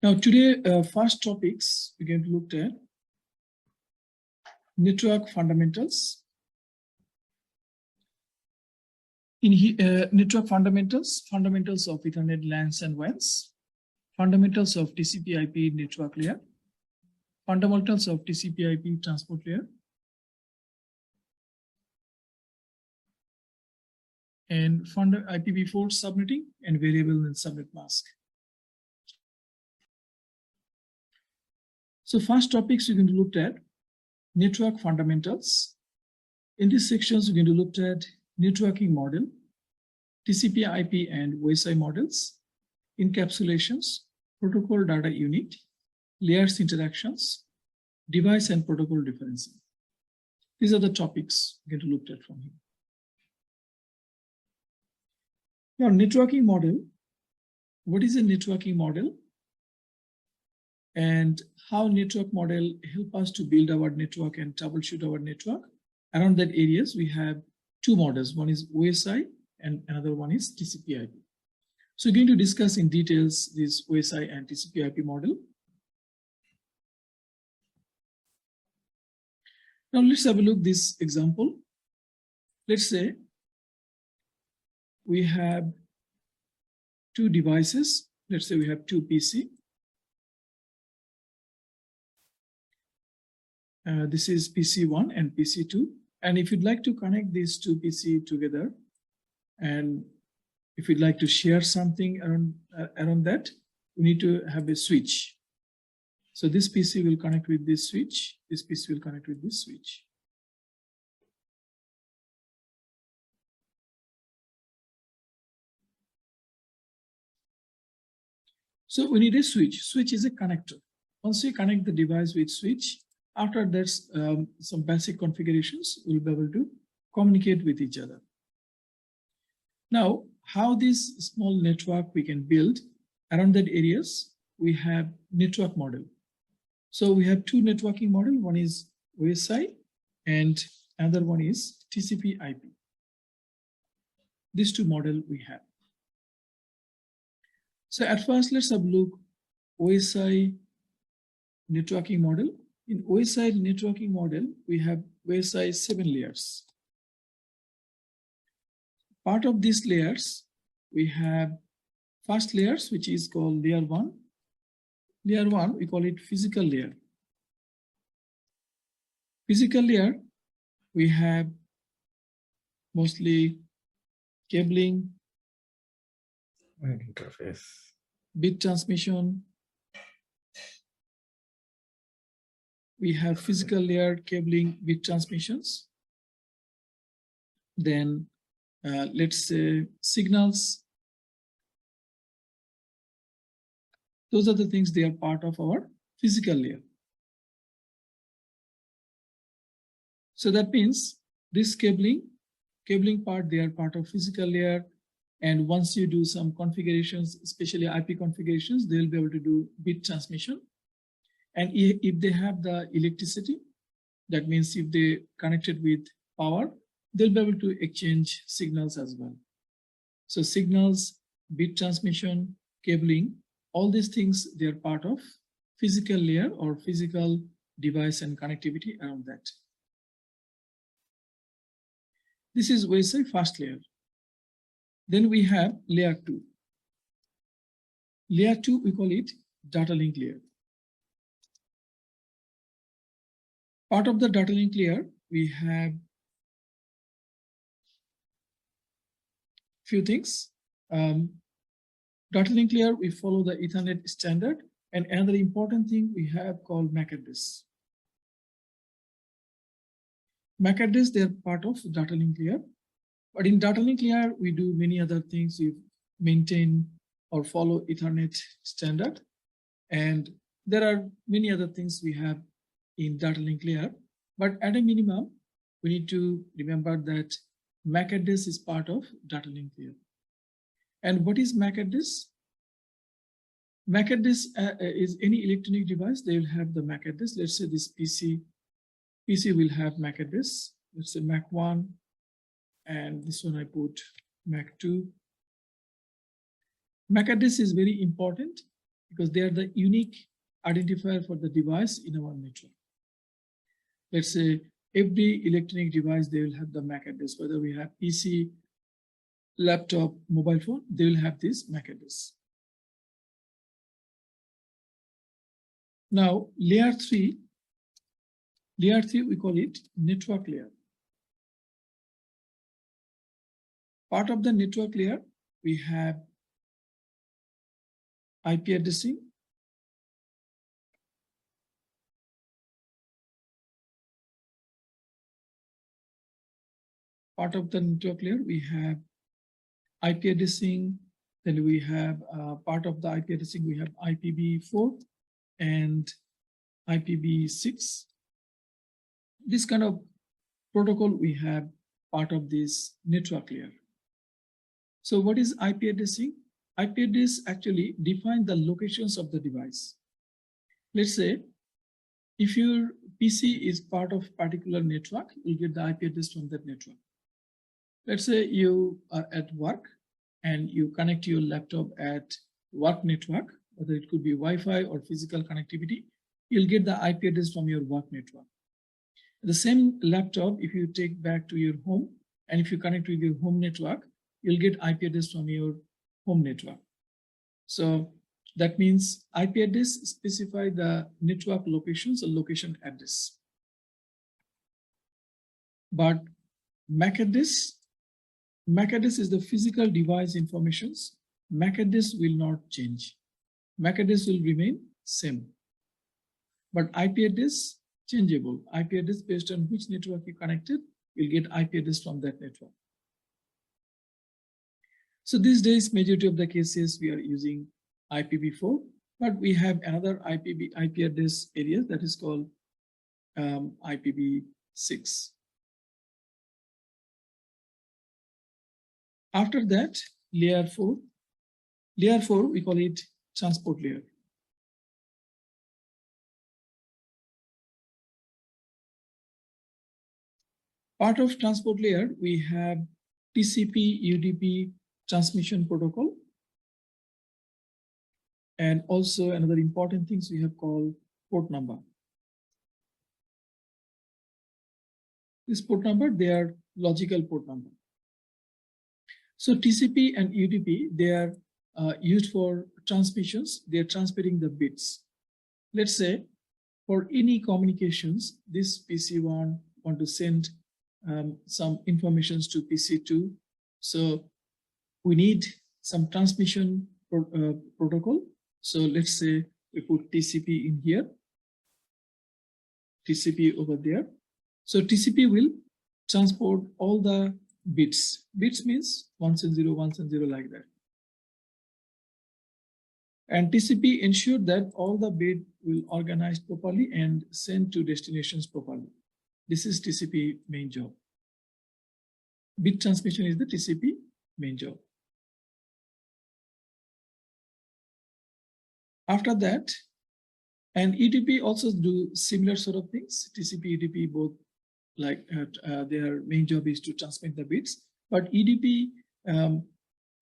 Now today, first topics we're going to look at network fundamentals. In network fundamentals of Ethernet LANs and WANs, fundamentals of TCP/IP network layer, fundamentals of TCP/IP transport layer, and IPv4 subnetting and variable and subnet mask. So first topics we're going to look at network fundamentals. In these sections, we're going to look at networking model, TCP/IP and OSI models, encapsulations, protocol data unit, layers interactions, device and protocol differencing. These are the topics we're going to look at from here. Now, networking model. What is a networking model? And how network model help us to build our network and troubleshoot our network? Around that areas, we have two models. One is OSI and another one is TCP/IP. So we're going to discuss in details this OSI and TCP/IP model. Now let's have a look at this example. Let's say we have two devices. Let's say we have two PC. This is PC1 and PC2. And if you'd like to connect these two PC together, and if you'd like to share something around that, we need to have a switch. So this PC will connect with this switch. This PC will connect with this switch. So we need a switch. Switch is a connector. Once we connect the device with switch, after there's some basic configurations, we'll be able to communicate with each other. Now, how this small network we can build around that areas, we have network model. So we have two networking model. One is OSI and another one is TCP/IP. These two model we have. So at first, let's have a look OSI networking model. In OSI networking model, we have OSI 7 layers. Part of these layers, we have first layers, which is called layer 1. Layer 1, we call it physical layer. Physical layer, we have mostly cabling, interface, bit transmission. We have physical layer, cabling, bit transmissions. Then let's say signals. Those are the things, they are part of our physical layer. So that means this cabling part, they are part of physical layer. And once you do some configurations, especially IP configurations, they'll be able to do bit transmission. And if they have the electricity, that means if they connected with power, they'll be able to exchange signals as well. So signals, bit transmission, cabling, all these things, they are part of physical layer or physical device and connectivity around that. This is OSI first layer. Then we have layer 2. Layer 2, we call it data link layer. Part of the data link layer, we have few things. Data link layer, we follow the Ethernet standard, and another important thing we have called MAC address. MAC address, they are part of data link layer, but in data link layer, we do many other things. We maintain or follow Ethernet standard, and there are many other things we have in data link layer, but at a minimum, we need to remember that MAC address is part of data link layer. And what is MAC address? MAC address is any electronic device, they will have the MAC address. Let's say this PC will have MAC address. Let's say MAC 1, and this one I put MAC 2. MAC address is very important because they are the unique identifier for the device in our network. Let's say every electronic device, they will have the MAC address, whether we have PC, laptop, mobile phone, they will have this MAC address. Now, layer 3, we call it network layer. Part of the network layer, we have IP addressing, part of the network layer, we have IP addressing, then we have part of the IP addressing, we have IPv4 and IPv6. This kind of protocol we have part of this network layer. So what is IP addressing? IP address actually defines the locations of the device. Let's say if your PC is part of particular network, you'll get the IP address from that network. Let's say you are at work and you connect your laptop at work network, whether it could be Wi-Fi or physical connectivity, you'll get the IP address from your work network. The same laptop, if you take back to your home and if you connect with your home network, you'll get IP address from your home network. So that means IP address specify the network locations or location address. But MAC address is the physical device informations. MAC address will not change. MAC address will remain same. But IP address changeable. IP address based on which network you connected, you'll get IP address from that network. So these days, majority of the cases we are using IPv4, but we have another IP address area that is called IPv6. After that, layer 4, we call it transport layer. Part of transport layer, we have TCP, UDP transmission protocol. And also another important things we have called port number. This port number, they are logical port number. So TCP and UDP, they are used for transmissions. They are transmitting the bits. Let's say for any communications, this PC1 want to send some informations to PC2. So we need some transmission protocol. So let's say we put TCP in here, TCP over there. So TCP will transport all the bits. Bits means ones and zero like that. And TCP ensured that all the bit will organize properly and send to destinations properly. This is TCP main job. Bit transmission is the TCP main job. After that, and UDP also do similar sort of things. TCP, UDP both like their main job is to transmit the bits, but UDP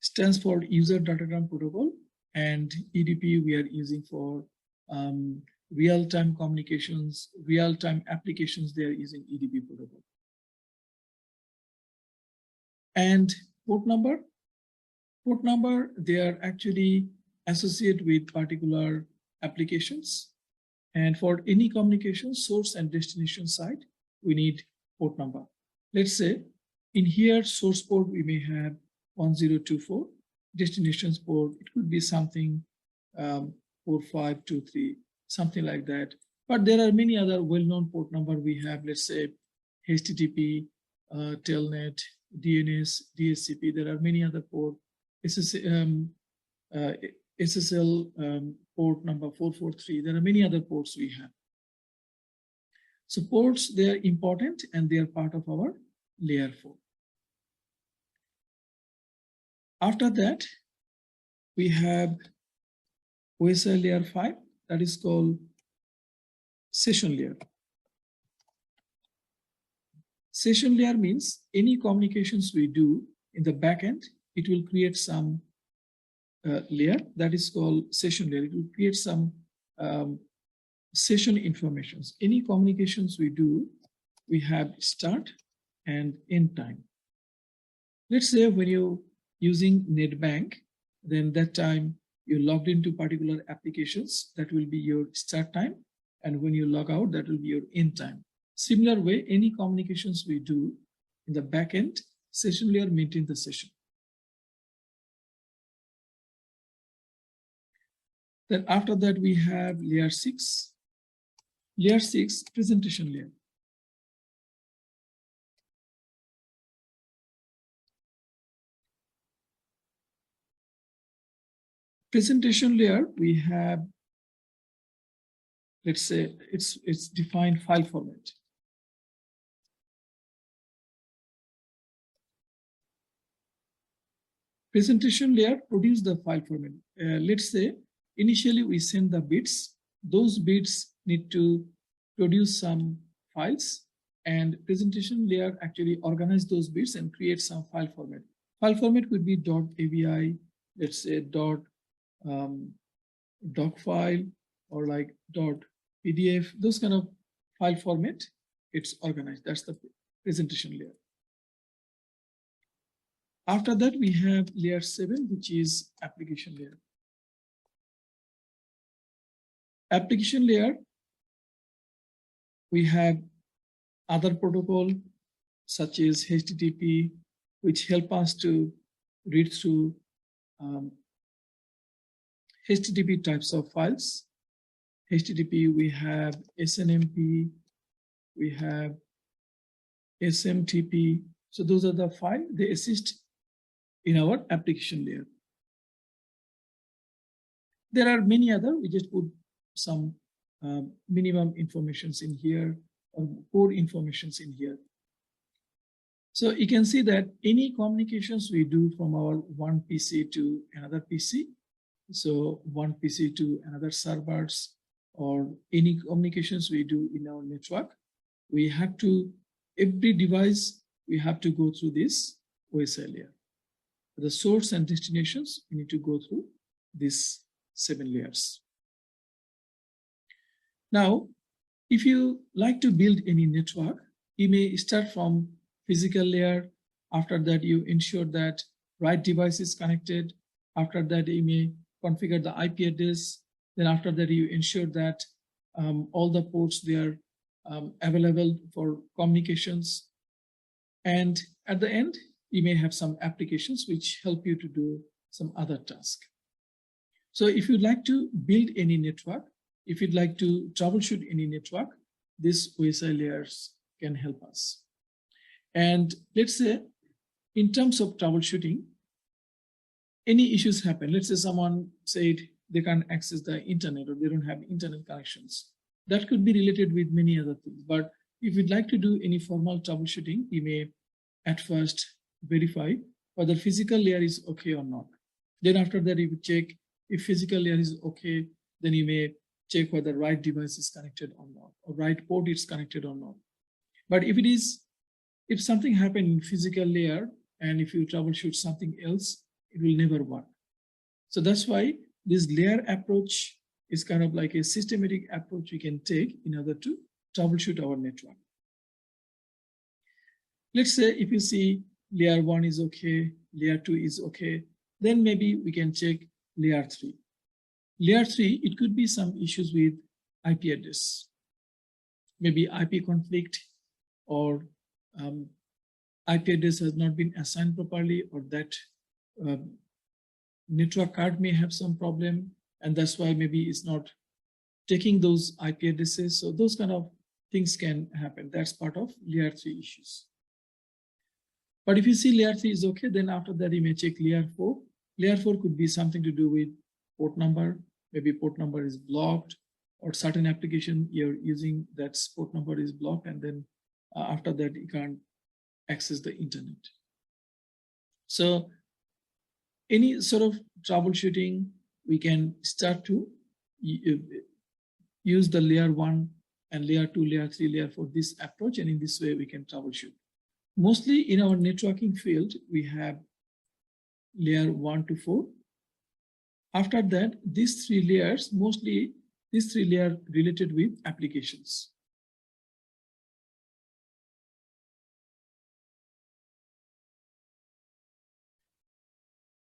stands for User Datagram Protocol, and UDP we are using for real-time communications, real-time applications. They are using UDP protocol. And port number, they are actually associated with particular applications. And for any communication source and destination side, we need port number. Let's say in here, source port, we may have 1024, destinations port, it could be something 4523, something like that. But there are many other well-known port number we have, let's say HTTP, Telnet, DNS, DHCP, there are many other port, SSL port number 443, there are many other ports we have. So ports, they are important and they are part of our layer 4. After that, we have OSI layer 5, that is called session layer. Session layer means any communications we do in the backend, it will create some layer that is called session layer. It will create some session informations. Any communications we do, we have start and end time. Let's say when you're using NetBank, then that time you logged into particular applications, that will be your start time. And when you log out, that will be your end time. Similar way, any communications we do in the backend, session layer maintain the session. Then after that, we have layer 6. Layer 6, presentation layer. Presentation layer, we have, let's say it's defined file format. Presentation layer produce the file format. Let's say initially we send the bits. Those bits need to produce some files, and presentation layer actually organize those bits and create some file format. File format could be .avi, let's say doc file, or like .pdf, those kind of file format. It's organized. That's the presentation layer. After that, we have layer 7, which is application layer. Application layer, we have other protocol such as HTTP, which help us to read through HTTP types of files. HTTP, we have SNMP, we have SMTP. So those are the files, they assist in our application layer. There are many other, we just put some minimum informations in here, or core informations in here. So you can see that any communications we do from our one PC to another PC, so one PC to another servers, or any communications we do in our network, we have to, every device, we have to go through this OSI layer. The source and destinations, we need to go through these 7 layers. Now, if you like to build any network, you may start from physical layer. After that, you ensure that right device is connected. After that, you may configure the IP address. Then after that, you ensure that all the ports, they are available for communications. And at the end, you may have some applications which help you to do some other task. So if you'd like to build any network, if you'd like to troubleshoot any network, these OSI layers can help us. And let's say, in terms of troubleshooting, any issues happen. Let's say someone said they can't access the internet, or they don't have internet connections. That could be related with many other things. But if you'd like to do any formal troubleshooting, you may at first verify whether physical layer is okay or not. Then after that, you check if physical layer is okay, then you may check whether right device is connected or not, or right port is connected or not. But if something happened in physical layer, and if you troubleshoot something else, it will never work. So that's why this layer approach is kind of like a systematic approach we can take in order to troubleshoot our network. Let's say if you see layer 1 is okay, layer 2 is okay, then maybe we can check layer 3. Layer 3, it could be some issues with IP address, maybe IP conflict, or IP address has not been assigned properly, or that network card may have some problem, and that's why maybe it's not taking those IP addresses. So those kind of things can happen. That's part of layer 3 issues. But if you see layer 3 is okay, then after that you may check layer 4. Layer 4 could be something to do with port number. Maybe port number is blocked, or certain application you're using, that port number is blocked, and then after that you can't access the internet. So any sort of troubleshooting, we can start to use the layer 1 and layer 2, layer 3, layer 4, this approach, and in this way we can troubleshoot. Mostly in our networking field, we have layer 1 to 4. After that, these three layers, mostly these three layers related with applications.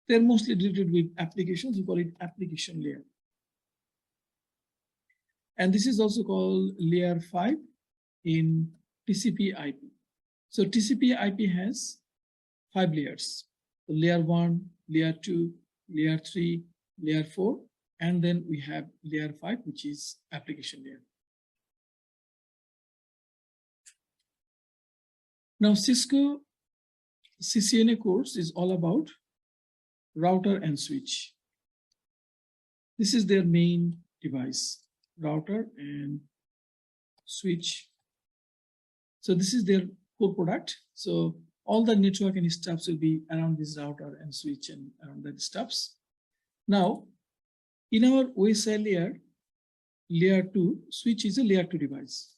They're mostly related with applications. We call it application layer. And this is also called layer 5 in TCP IP. So TCP IP has 5 layers. So layer 1, layer 2, layer 3, layer 4, and then we have layer 5, which is application layer. Now Cisco CCNA course is all about router and switch. This is their main device, router and switch. So this is their core product. So all the network and stuffs will be around this router and switch and around that stuffs. Now, in our OSI layer, layer 2, switch is a layer 2 device.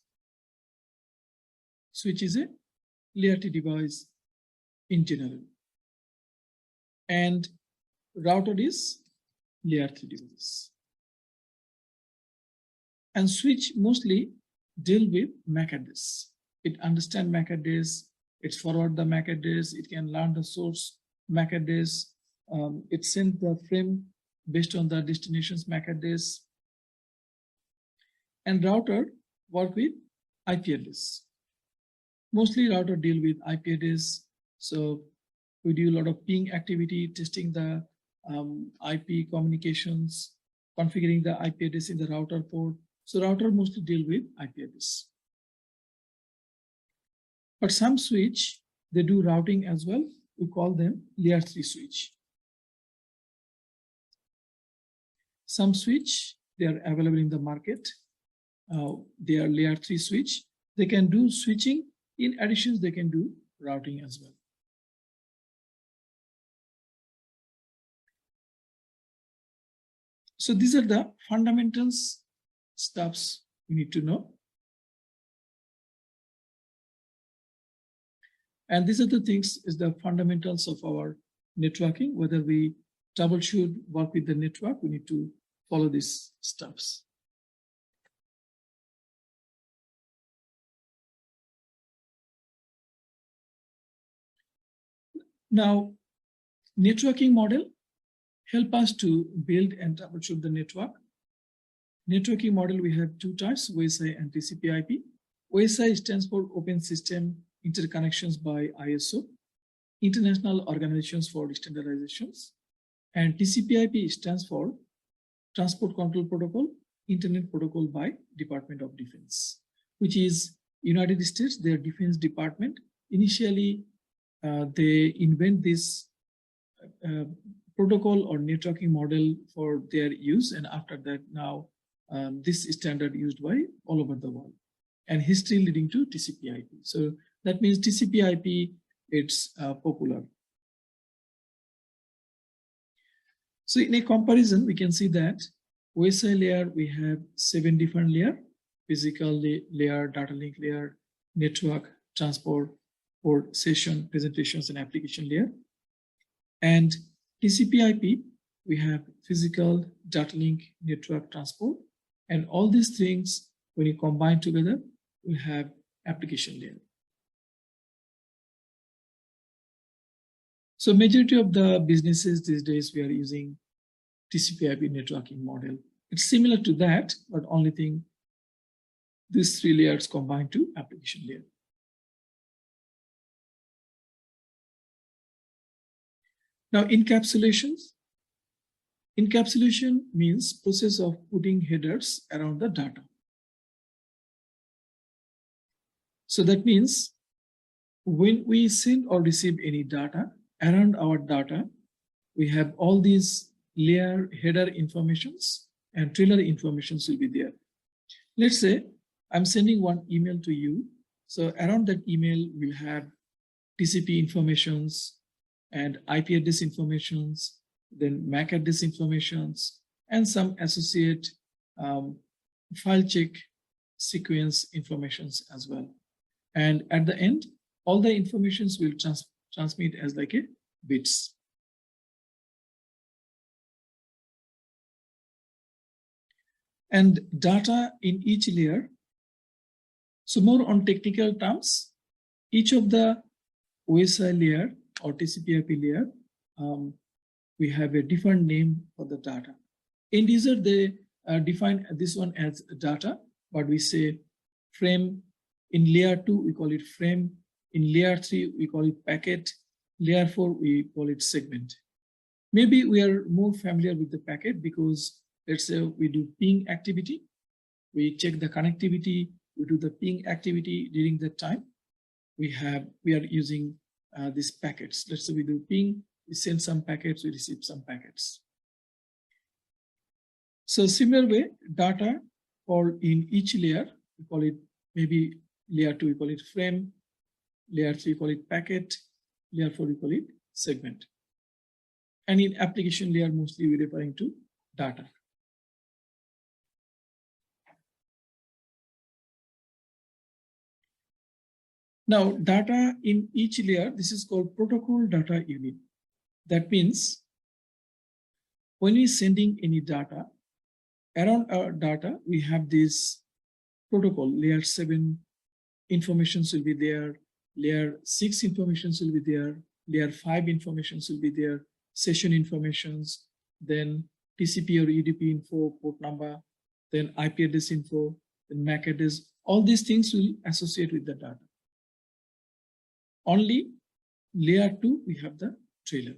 Switch is a layer 2 device in general. And router is layer 3 device. And switch mostly deal with MAC address. It understands MAC address, it's forward the MAC address, it can learn the source MAC address, it sends the frame based on the destination's MAC address. And router work with IP address. Mostly router deal with IP address. So we do a lot of ping activity, testing the IP communications, configuring the IP address in the router port. So router mostly deal with IP address. But some switch, they do routing as well. We call them layer 3 switch. Some switch, they are available in the market. They are layer 3 switch. They can do switching. In addition, they can do routing as well. So these are the fundamentals stuffs we need to know. And these are the things is the fundamentals of our networking. Whether we troubleshoot, work with the network, we need to follow these stuffs. Now, networking model help us to build and troubleshoot the network. Networking model, we have two types, OSI and TCP IP. OSI stands for Open System Interconnections by ISO, International Organizations for Standardizations. And TCP IP stands for Transport Control Protocol, Internet Protocol by Department of Defense, which is United States, their Defense Department. Initially, they invent this protocol or networking model for their use, and after that now this standard used by all over the world, and history leading to TCP IP. So that means TCP IP, it's popular. So in a comparison, we can see that OSI layer, we have 7 different layers: physical layer, data link layer, network, transport, port, session, presentations, and application layer. And TCP IP, we have physical, data link, network, transport, and all these things, when you combine together, we have application layer. So majority of the businesses these days, we are using TCP IP networking model. It's similar to that, but only thing, these 3 layers combined to application layer. Now, encapsulation means process of putting headers around the data. So that means when we send or receive any data, around our data, we have all these layer header informations and trailer informations will be there. Let's say I'm sending one email to you. So around that email, we'll have TCP informations and IP address informations, then MAC address informations, and some associate file check sequence informations as well. And at the end, all the informations will transmit as like a bits. and data in each layer. So more on technical terms, each of the OSI layer or TCP/IP layer, we have a different name for the data. End user, they define this one as data, but we say frame. In layer 2, we call it frame. In layer 3, we call it packet. Layer 4, we call it segment. Maybe we are more familiar with the packet because let's say we do ping activity. We check the connectivity, we do the ping activity during that time. We are using these packets. Let's say we do ping, we send some packets, we receive some packets. So similar way, data for in each layer, we call it maybe layer 2, we call it frame, layer 3, we call it packet, layer 4, we call it segment. And in application layer, mostly we're referring to data. Now, data in each layer, this is called protocol data unit. That means when we're sending any data, around our data, we have this protocol, layer 7 informations will be there, layer 6 informations will be there, layer 5 informations will be there, session informations, then TCP or UDP info, port number, then IP address info, then MAC address, all these things will associate with the data. Only layer 2, we have the trailer.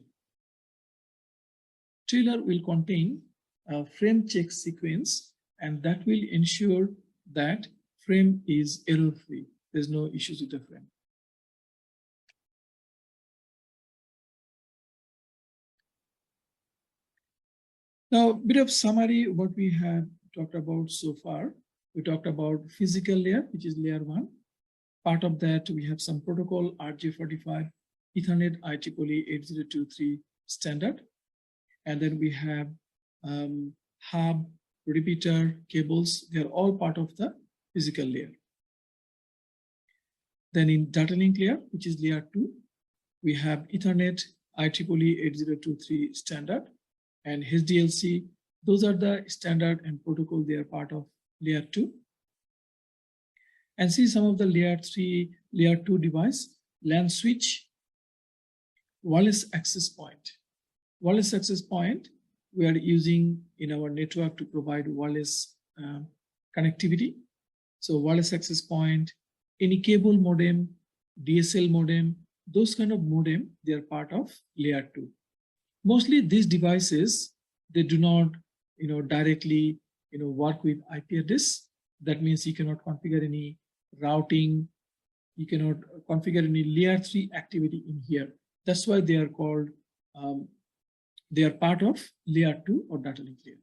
Trailer will contain a frame check sequence, and that will ensure that frame is error-free. There's no issues with the frame. Now, a bit of summary what we have talked about so far. We talked about physical layer, which is layer 1. Part of that, we have some protocol, RJ45, Ethernet, IEEE 8023 standard. And then we have hub, repeater, cables. They're all part of the physical layer. Then in data link layer, which is layer 2, we have Ethernet, IEEE 8023 standard, and HDLC. Those are the standard and protocol. They are part of layer 2. And see some of the layer 3, layer 2 device, LAN switch, wireless access point. Wireless access point, we are using in our network to provide wireless connectivity. So wireless access point, any cable modem, DSL modem, those kind of modem, they are part of layer 2. Mostly these devices, they do not directly work with IP address. That means you cannot configure any routing, you cannot configure any layer 3 activity in here. That's why they are called, they are part of layer 2 or data link layer,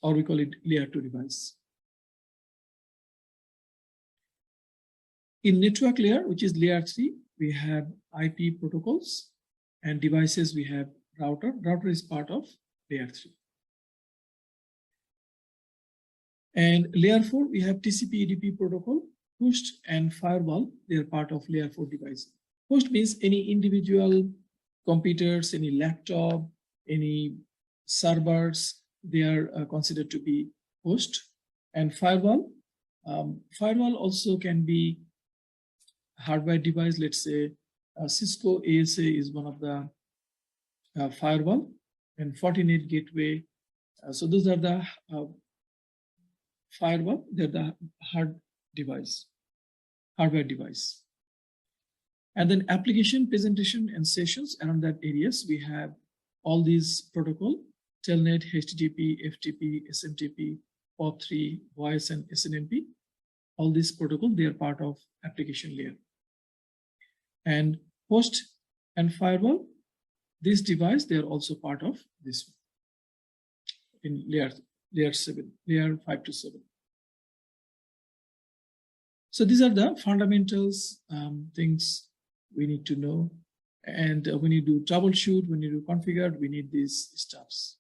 or we call it layer 2 device. In network layer, which is layer 3, we have IP protocols, and devices we have router. Router is part of layer 3. And layer 4, we have TCP UDP protocol, host and firewall. They are part of layer 4 device. Host means any individual computers, any laptop, any servers, they are considered to be host. And firewall, firewall also can be hardware device. Let's say Cisco ASA is one of the firewall, and Fortinet gateway. So those are the firewall. They're the hardware device. And then application, presentation, and sessions around that areas, we have all these protocol, Telnet, HTTP, FTP, SMTP, POP3, voice, and SNMP. All these protocol, they are part of application layer. And host and firewall, this device, they are also part of this one in layer 7, layer 5 to 7. So these are the fundamentals, things we need to know. And when you do troubleshoot, when you do configure, we need these stuffs.